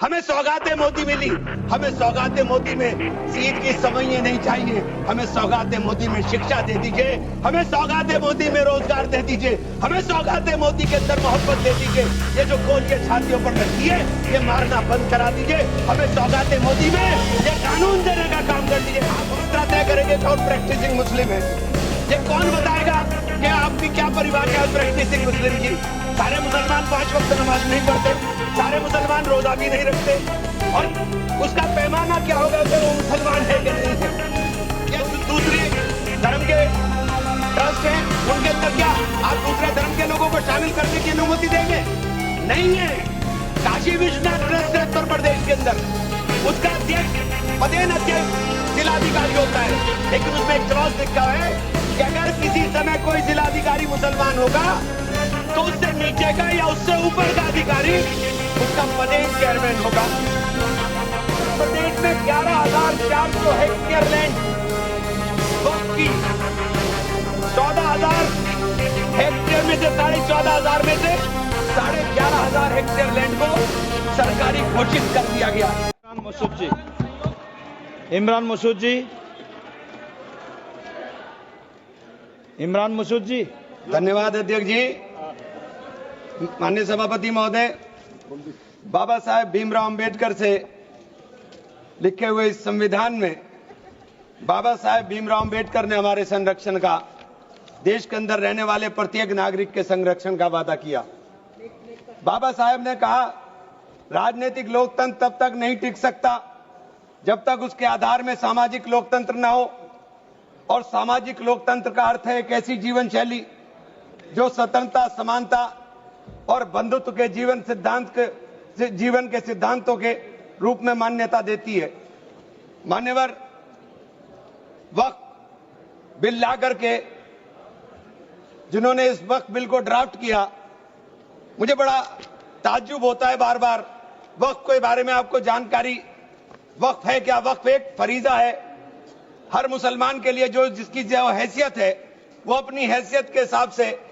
हमें सौगातें मोदी मिली, हमें सौगातें मोदी में सीट की समझे नहीं चाहिए, हमें सौगातें मोदी में शिक्षा दे दीजिए, हमें सौगातें मोदी में रोजगार दे दीजिए, हमें सौगातें मोदी के अंदर मोहब्बत दे दीजिए। ये जो गोल के छातियों पर रखी है, ये मारना बंद करा दीजिए। हमें सौगातें मोदी में ये कानून देने का काम कर दीजिए। आप फैसला तय करेंगे कौन प्रैक्टिसिंग मुस्लिम है, ये कौन बताएगा कि आपकी क्या परिभाषा है प्रैक्टिसिंग मुस्लिम की। सारे मुसलमान 5 वक्त नमाज नहीं पढ़ते, सारे मुसलमान रोजा भी नहीं रखते, और उसका पैमाना क्या होगा कि वो मुसलमान है कि नहीं है। ये दूसरे धर्म के ट्रस्ट हैं, उनके अंदर क्या आप दूसरे धर्म के लोगों को शामिल करने की अनुमति देंगे? नहीं है। काशी विश्वनाथ ट्रस्ट है उत्तर प्रदेश के अंदर, उसका अध्यक्ष पदेन अध्यक्ष जिलाधिकारी होता है, लेकिन उसमें एक क्लॉज लिखा है कि अगर किसी समय कोई जिलाधिकारी मुसलमान होगा तो उससे नीचे का या उससे ऊपर का अधिकारी उसका पदेन चेयरमैन होगा। प्रदेश में 11,400 हेक्टेयर लैंड वक्फ की, 14,000 हेक्टेयर में से 14,500 में से 11,500 हेक्टेयर लैंड को सरकारी घोषित कर दिया गया। इमरान मसूद जी। धन्यवाद अध्यक्ष जी। माननीय सभापति महोदय, बाबा साहेब भीमराव अंबेडकर से लिखे हुए इस संविधान में बाबा साहेब भीमराव अंबेडकर ने हमारे संरक्षण का, देश के अंदर रहने वाले प्रत्येक नागरिक के संरक्षण का वादा किया। बाबा साहेब ने कहा राजनीतिक लोकतंत्र तब तक नहीं टिक सकता जब तक उसके आधार में सामाजिक लोकतंत्र न हो, और सामाजिक लोकतंत्र का अर्थ है एक ऐसी जीवन शैली जो स्वतंत्रता, समानता और बंधुत्व के जीवन के सिद्धांतों के रूप में मान्यता देती है। मान्यवर, वक्फ बिल ला करके जिन्होंने इस वक्फ बिल को ड्राफ्ट किया, मुझे बड़ा ताज्जुब होता है बार बार वक्फ के बारे में आपको जानकारी। वक्फ है क्या? वक्फ एक फरीजा है हर मुसलमान के लिए, जो जिसकी जो हैसियत है वो अपनी हैसियत के हिसाब से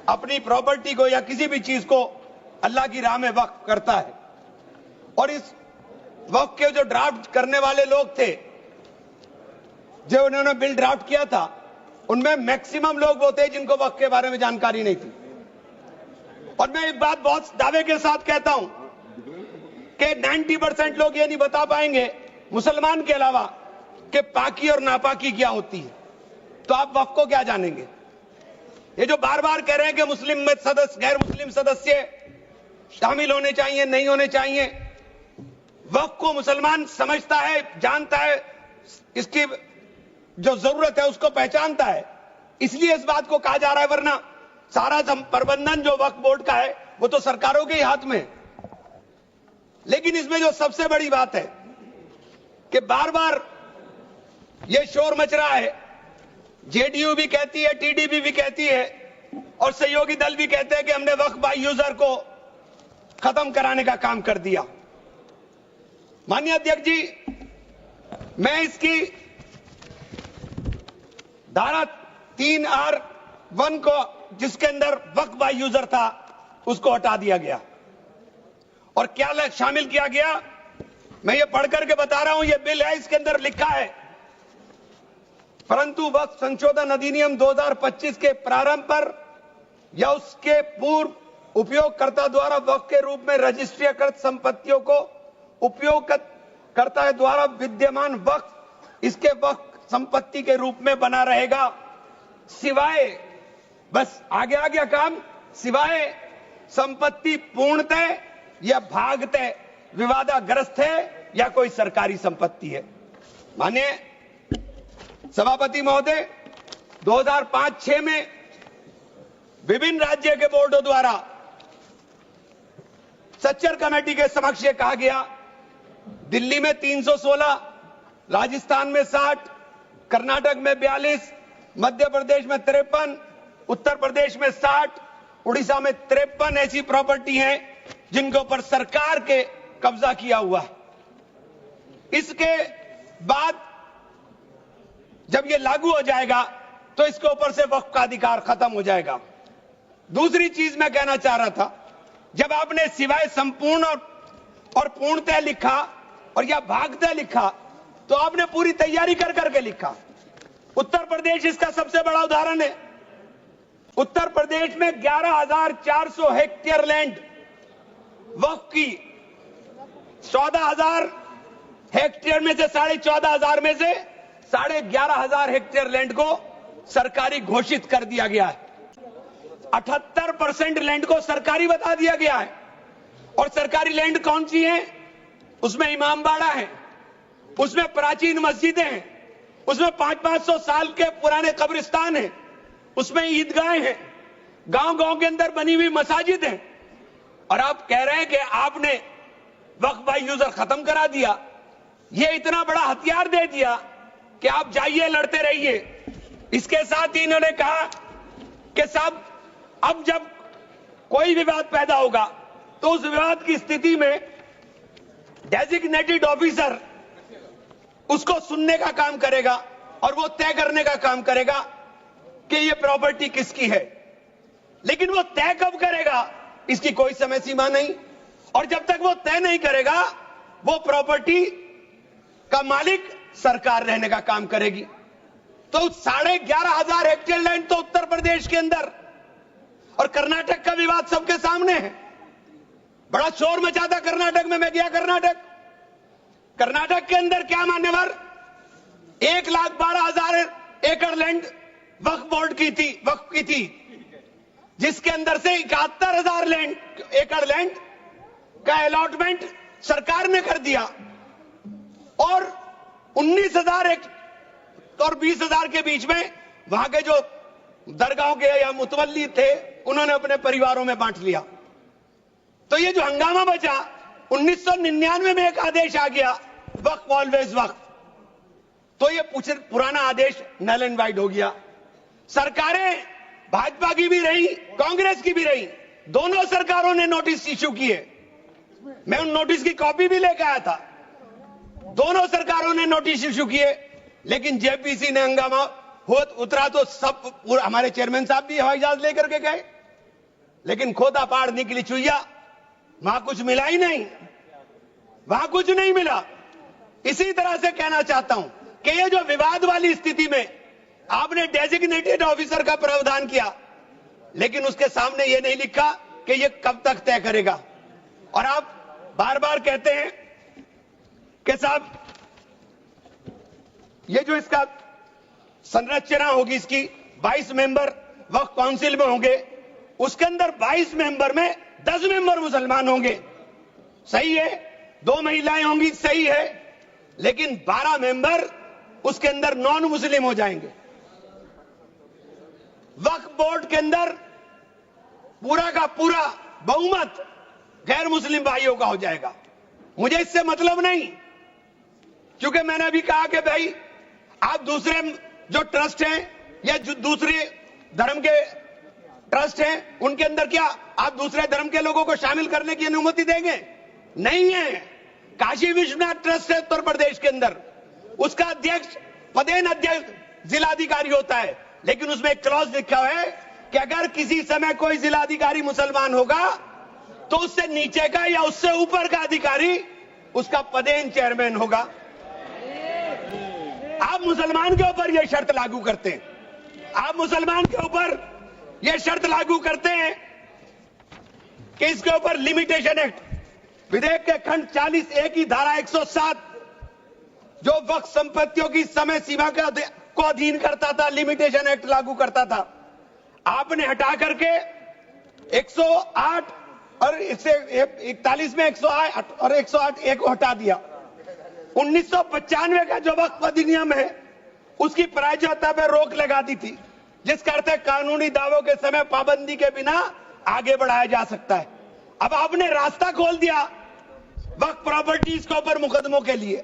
अपनी प्रॉपर्टी को या किसी भी चीज को अल्लाह की राह में वक्फ करता है। और इस वक्फ के जो ड्राफ्ट करने वाले लोग थे, जो उन्होंने बिल ड्राफ्ट किया था, उनमें मैक्सिमम लोग वो थे जिनको वक्फ के बारे में जानकारी नहीं थी। और मैं एक बात बहुत दावे के साथ कहता हूं कि 90% लोग ये नहीं बता पाएंगे मुसलमान के अलावा कि पाकी और नापाकी क्या होती है, तो आप वक्फ को क्या जानेंगे? ये जो बार बार कह रहे हैं कि मुस्लिम में सदस्य, गैर मुस्लिम सदस्य शामिल होने चाहिए, नहीं होने चाहिए, वक्फ को मुसलमान समझता है, जानता है, इसकी जो जरूरत है उसको पहचानता है, इसलिए इस बात को कहा जा रहा है। वरना सारा प्रबंधन जो वक्फ बोर्ड का है वो तो सरकारों के ही हाथ में है। लेकिन इसमें जो सबसे बड़ी बात है कि बार बार ये शोर मच रहा है, जेडीयू भी कहती है, टीडीपी भी कहती है, और सहयोगी दल भी कहते हैं कि हमने वक्फ बाय यूजर को खत्म कराने का काम कर दिया। माननीय अध्यक्ष जी, मैं इसकी धारा 3R1 को, जिसके अंदर वक्फ बाय यूजर था, उसको हटा दिया गया और क्या शामिल किया गया, मैं ये पढ़ करके बता रहा हूं। ये बिल है, इसके अंदर लिखा है, परंतु वक्फ संशोधन अधिनियम 2025 के प्रारंभ पर या उसके पूर्व उपयोगकर्ता द्वारा वक्फ के रूप में रजिस्ट्रीकृत संपत्तियों को उपयोगकर्ता द्वारा विद्यमान वक्फ इसके वक्फ संपत्ति के रूप में बना रहेगा, सिवाय, बस आगे आ गया काम, सिवाय संपत्ति पूर्णतः या भागतः विवादाग्रस्त है या कोई सरकारी संपत्ति है। माने सभापति महोदय, 2005-6 में विभिन्न राज्य के बोर्डों द्वारा सच्चर कमेटी के समक्ष ये कहा गया, दिल्ली में 316, राजस्थान में 60, कर्नाटक में 42, मध्य प्रदेश में 53, उत्तर प्रदेश में 60, उड़ीसा में 53 ऐसी प्रॉपर्टी हैं जिनके ऊपर सरकार के कब्जा किया हुआ है। इसके बाद जब ये लागू हो जाएगा तो इसके ऊपर से वक्फ का अधिकार खत्म हो जाएगा। दूसरी चीज मैं कहना चाह रहा था, जब आपने सिवाय संपूर्ण और और पूर्णतः लिखा और या भागतः लिखा, तो आपने पूरी तैयारी कर करके लिखा। उत्तर प्रदेश इसका सबसे बड़ा उदाहरण है। उत्तर प्रदेश में 11,400 हेक्टेयर लैंड वक्फ की, 14,000 हेक्टेयर में से 14,500 में से 11,500 हेक्टेयर लैंड को सरकारी घोषित कर दिया गया है। 78% लैंड को सरकारी बता दिया गया है। और सरकारी लैंड कौन सी है? उसमें इमामबाड़ा है, उसमें प्राचीन मस्जिदें हैं, उसमें 500-500 साल के पुराने कब्रिस्तान हैं, उसमें ईदगाहें हैं, गांव-गांव के अंदर बनी हुई मसाजिद हैं। और आप कह रहे हैं कि आपने वक्फ बाय यूजर खत्म करा दिया। ये इतना बड़ा हथियार दे दिया कि आप जाइए लड़ते रहिए। इसके साथ ही इन्होंने कहा कि साहब अब जब कोई विवाद पैदा होगा तो उस विवाद की स्थिति में डेजिग्नेटेड ऑफिसर उसको सुनने का काम करेगा और वो तय करने का काम करेगा कि ये प्रॉपर्टी किसकी है। लेकिन वो तय कब करेगा इसकी कोई समय सीमा नहीं, और जब तक वो तय नहीं करेगा वो प्रॉपर्टी का मालिक सरकार रहने का काम करेगी। तो 11,500 हेक्टेयर लैंड तो उत्तर प्रदेश के अंदर, और कर्नाटक का विवाद सबके सामने है। बड़ा शोर मचा था कर्नाटक में, मैं गया कर्नाटक के अंदर क्या मान्यवर 1,12,000 एकड़ लैंड वक्फ बोर्ड की थी, वक्फ की थी, जिसके अंदर से 71,000 एकड़ लैंड का अलॉटमेंट सरकार ने कर दिया, और 19,000 और 20,000 के बीच में वहां के जो दरगाहों के या मुतवल्ली थे उन्होंने अपने परिवारों में बांट लिया। तो ये जो हंगामा बचा, 1999 में एक आदेश आ गया वक्फ ऑलवेज वक्फ, तो ये पुराना आदेश नल एंड वाइड हो गया। सरकारें भाजपा की भी रही, कांग्रेस की भी रही, दोनों सरकारों ने नोटिस इश्यू किए। मैं उन नोटिस की कॉपी भी लेकर आया था। दोनों सरकारों ने नोटिस इश्यू किए, लेकिन जेपीसी ने हंगामा उतरा तो सब हमारे चेयरमैन साहब भी हवाई जहाज लेकर के गए, लेकिन खोदा पहाड़ निकली चुईया, वहां कुछ मिला ही नहीं, वहां कुछ नहीं मिला। इसी तरह से कहना चाहता हूं कि ये जो विवाद वाली स्थिति में आपने डेजिग्नेटेड ऑफिसर का प्रावधान किया, लेकिन उसके सामने ये नहीं लिखा कि ये कब तक तय करेगा। और आप बार बार कहते हैं कि साहब ये जो इसका संरचना होगी, इसकी 22 मेंबर वक्फ काउंसिल में होंगे, उसके अंदर 22 मेंबर में 10 मेंबर मुसलमान होंगे, सही है, 2 महिलाएं होंगी, सही है, लेकिन 12 मेंबर उसके अंदर नॉन मुस्लिम हो जाएंगे। वक्फ बोर्ड के अंदर पूरा का पूरा बहुमत गैर मुस्लिम भाइयों का हो जाएगा। मुझे इससे मतलब नहीं, क्योंकि मैंने अभी कहा कि भाई आप दूसरे जो ट्रस्ट हैं या जो दूसरे धर्म के ट्रस्ट हैं उनके अंदर क्या आप दूसरे धर्म के लोगों को शामिल करने की अनुमति देंगे? नहीं है। काशी विश्वनाथ ट्रस्ट है उत्तर प्रदेश के अंदर, उसका अध्यक्ष पदेन अध्यक्ष जिलाधिकारी होता है, लेकिन उसमें एक क्लॉज लिखा है कि अगर किसी समय कोई जिलाधिकारी मुसलमान होगा तो उससे नीचे का या उससे ऊपर का अधिकारी उसका पदेन चेयरमैन होगा। आप मुसलमान के ऊपर यह शर्त लागू करते हैं, आप मुसलमान के ऊपर यह शर्त लागू करते हैं कि इसके ऊपर लिमिटेशन एक्ट, विधेयक के खंड 40A की धारा 107 जो वक्फ संपत्तियों की समय सीमा को अधीन करता था, लिमिटेशन एक्ट लागू करता था, आपने हटा करके 108 और 41 में 108 और 108 एक हटा दिया। 1995 का जो वक्फ अधिनियम है उसकी प्रायज्यता पर रोक लगा दी थी, जिसका अर्थ है कानूनी दावों के समय पाबंदी के बिना आगे बढ़ाया जा सकता है। अब आपने रास्ता खोल दिया वक्फ प्रॉपर्टीज के ऊपर मुकदमों के लिए।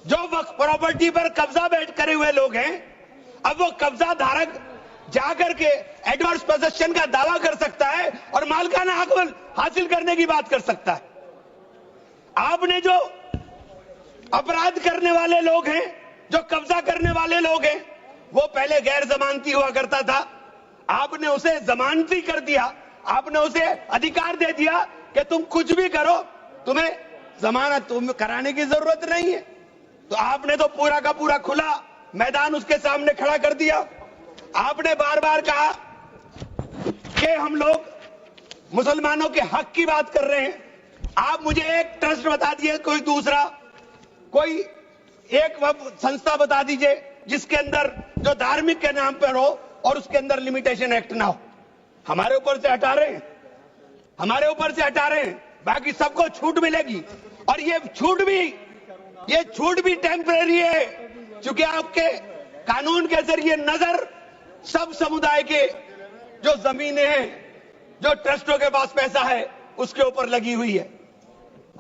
जो वक्फ प्रॉपर्टी पर कब्जा बैठ करे हुए लोग हैं, अब वो कब्जा धारक जाकर के एडवर्स पोजेशन का दावा कर सकता है और मालिकाना हक हासिल करने की बात कर सकता है। आपने जो अपराध करने वाले लोग हैं, जो कब्जा करने वाले लोग हैं, वो पहले गैर जमानती हुआ करता था, आपने उसे जमानती कर दिया, आपने उसे अधिकार दे दिया कि तुम कुछ भी करो, तुम्हें जमानत कराने की जरूरत नहीं है। तो आपने तो पूरा का पूरा खुला मैदान उसके सामने खड़ा कर दिया। आपने बार बार कहा कि हम लोग मुसलमानों के हक की बात कर रहे हैं। आप मुझे एक ट्रस्ट बता दीजिए, कोई दूसरा, कोई एक संस्था बता दीजिए जिसके अंदर जो धार्मिक के नाम पर हो और उसके अंदर लिमिटेशन एक्ट ना हो। हमारे ऊपर से हटा रहे हैं, हमारे ऊपर से हटा रहे हैं, बाकी सबको छूट मिलेगी। और ये छूट भी टेम्परेरी है, क्योंकि आपके कानून के जरिए नजर सब समुदाय के जो जमीनें हैं, जो ट्रस्टों के पास पैसा है, उसके ऊपर लगी हुई है।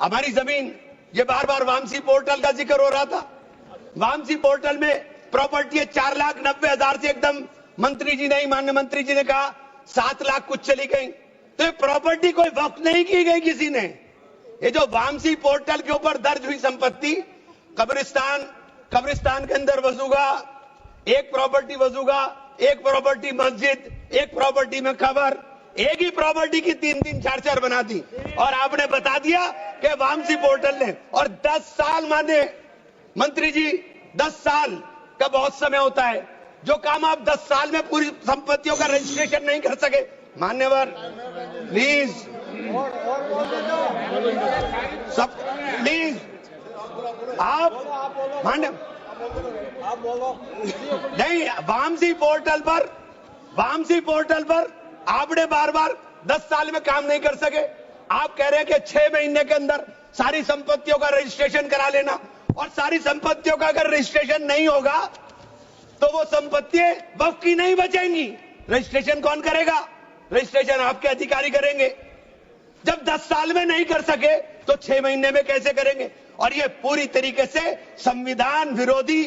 हमारी जमीन, ये बार बार वामसी पोर्टल का जिक्र हो रहा था। वामसी पोर्टल में प्रॉपर्टी है 4,90,000 से एकदम मंत्री जी ने, माननीय मंत्री जी ने कहा 7 लाख कुछ चली गई। तो ये प्रॉपर्टी कोई वक्त नहीं की गई किसी ने। ये जो वामसी पोर्टल के ऊपर दर्ज हुई संपत्ति, कब्रिस्तान के अंदर वसूगा, एक प्रॉपर्टी वसूगा, एक प्रॉपर्टी मस्जिद, एक प्रॉपर्टी में कब्र, एक ही प्रॉपर्टी की 3-3, 4-4 बना दी। और आपने बता दिया कि वामसी पोर्टल ने, और 10 साल माने मंत्री जी, 10 साल का बहुत समय होता है। जो काम आप 10 साल में पूरी संपत्तियों का रजिस्ट्रेशन नहीं कर सके, मान्यवर प्लीज सब प्लीज आप मान्य नहीं, वामसी पोर्टल पर आपने बार बार 10 साल में काम नहीं कर सके। आप कह रहे हैं कि 6 महीने के अंदर सारी संपत्तियों का रजिस्ट्रेशन करा लेना, और सारी संपत्तियों का अगर रजिस्ट्रेशन नहीं होगा तो वो संपत्तियां वक्फ की नहीं बचेंगी। रजिस्ट्रेशन कौन करेगा? रजिस्ट्रेशन आपके अधिकारी करेंगे। जब 10 साल में नहीं कर सके तो 6 महीने में कैसे करेंगे? और ये पूरी तरीके से संविधान विरोधी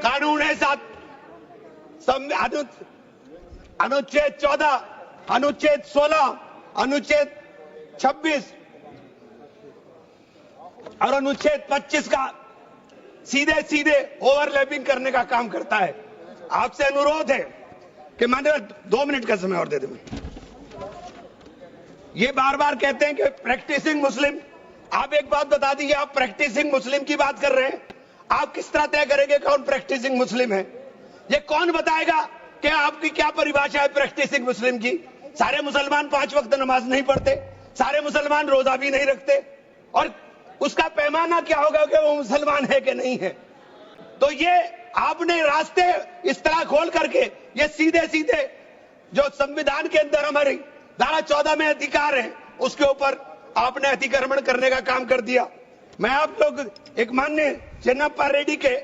कानून है। अनुच्छेद 14, अनुच्छेद 16, अनुच्छेद 26 और अनुच्छेद 25 का सीधे ओवरलैपिंग करने का काम करता है। आपसे अनुरोध है कि माननीय 2 मिनट का समय और दे दें। ये बार बार कहते हैं कि प्रैक्टिसिंग मुस्लिम। आप एक बात बता दीजिए, आप प्रैक्टिसिंग मुस्लिम की बात कर रहे हैं, आप किस तरह तय करेंगे कौन प्रैक्टिसिंग मुस्लिम है? ये कौन बताएगा कि आपकी क्या परिभाषा है प्रैक्टिसिंग मुस्लिम की? सारे मुसलमान 5 वक्त नमाज नहीं पढ़ते, सारे मुसलमान रोजा भी नहीं रखते, और उसका पैमाना क्या होगा कि वो मुसलमान है कि नहीं है? तो ये आपने रास्ते इस तरह खोल करके ये सीधे जो संविधान के अंदर हमारी धारा 14 में अधिकार है, उसके ऊपर आपने अतिक्रमण करने का काम कर दिया। मैं आप लोग एक माननीय चेन्नप्पा रेड्डी के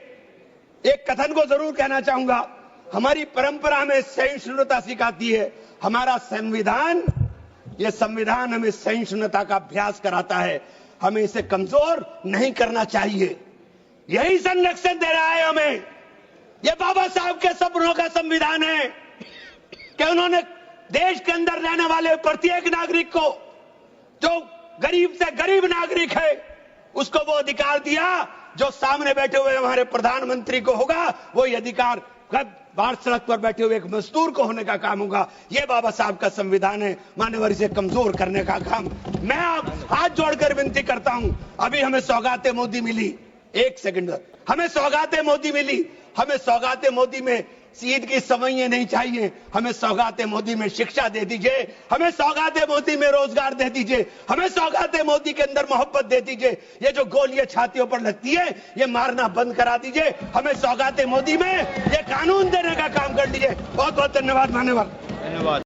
एक कथन को जरूर कहना चाहूंगा। हमारी परंपरा में सहिष्णुता सिखाती है, हमारा संविधान, ये संविधान हमें सहिष्णुता का अभ्यास कराता है। हमें इसे कमजोर नहीं करना चाहिए, यही संरक्षण दे रहा है हमें। ये बाबा साहब के सपनों का संविधान है कि उन्होंने देश के अंदर रहने वाले प्रत्येक नागरिक को, जो गरीब से गरीब नागरिक है, उसको वो अधिकार दिया जो सामने बैठे हुए हमारे प्रधानमंत्री को होगा। वो ये अधिकार बाहर सड़क पर बैठे हुए एक मजदूर को होने का काम होगा। ये बाबा साहब का संविधान है। मान्यवर, इसे कमजोर करने का काम मैं आप हाथ जोड़कर विनती करता हूं। अभी हमें सौगाते मोदी मिली, 1 सेकंड, हमें सौगाते मोदी मिली। हमें सौगाते मोदी में ईद की सवैयें नहीं चाहिए, हमें सौगाते मोदी में शिक्षा दे दीजिए, हमें सौगाते मोदी में रोजगार दे दीजिए, हमें सौगाते मोदी के अंदर मोहब्बत दे दीजिए। ये जो गोलियां छातियों पर लगती है, ये मारना बंद करा दीजिए। हमें सौगाते मोदी में ये कानून देने का काम कर दीजिए। बहुत बहुत धन्यवाद मान्यवर। धन्यवाद।